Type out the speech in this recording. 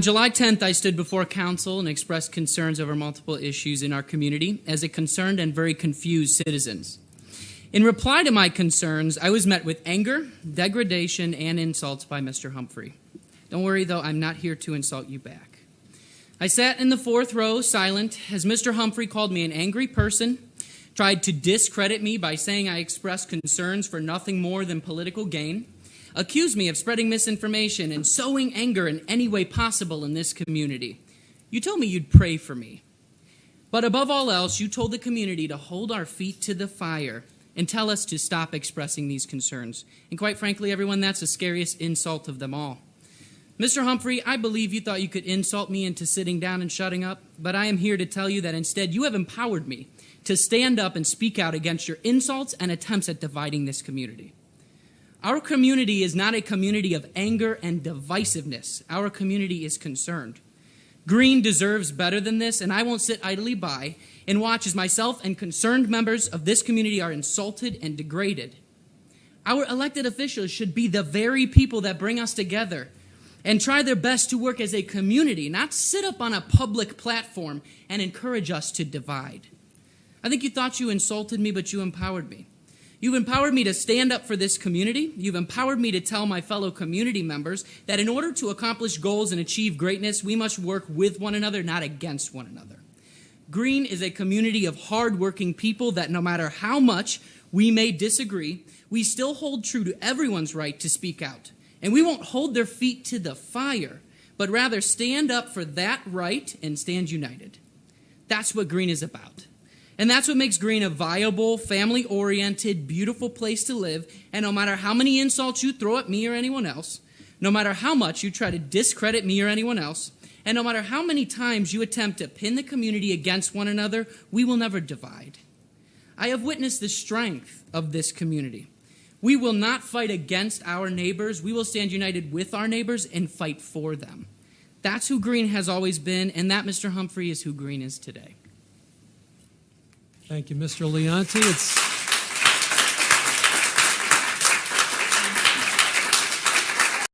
July 10th, I stood before council and expressed concerns over multiple issues in our community as a concerned and very confused citizen. In reply to my concerns, I was met with anger, degradation, and insults by Mr. Humphrey. Don't worry, though, I'm not here to insult you back. I sat in the fourth row, silent, as Mr. Humphrey called me an angry person, tried to discredit me by saying I expressed concerns for nothing more than political gain, accused me of spreading misinformation and sowing anger in any way possible in this community. You told me you'd pray for me. But above all else, you told the community to hold our feet to the fire and tell us to stop expressing these concerns. And quite frankly, everyone, that's the scariest insult of them all. Mr. Humphrey, I believe you thought you could insult me into sitting down and shutting up, but I am here to tell you that instead you have empowered me to stand up and speak out against your insults and attempts at dividing this community. Our community is not a community of anger and divisiveness. Our community is concerned. Green deserves better than this, and I won't sit idly by and watch as myself and concerned members of this community are insulted and degraded. Our elected officials should be the very people that bring us together and try their best to work as a community, not sit up on a public platform and encourage us to divide. I think you thought you insulted me, but you empowered me. You've empowered me to stand up for this community. You've empowered me to tell my fellow community members that in order to accomplish goals and achieve greatness, we must work with one another, not against one another. Green is a community of hardworking people that no matter how much we may disagree, we still hold true to everyone's right to speak out. And we won't hold their feet to the fire, but rather stand up for that right and stand united. That's what Green is about. And that's what makes Green a viable, family-oriented, beautiful place to live. And no matter how many insults you throw at me or anyone else, no matter how much you try to discredit me or anyone else, and no matter how many times you attempt to pin the community against one another, we will never divide. I have witnessed the strength of this community. We will not fight against our neighbors. We will stand united with our neighbors and fight for them. That's who Green has always been, and that, Mr. Humphrey, is who Green is today. Thank you, Mr. Leonti.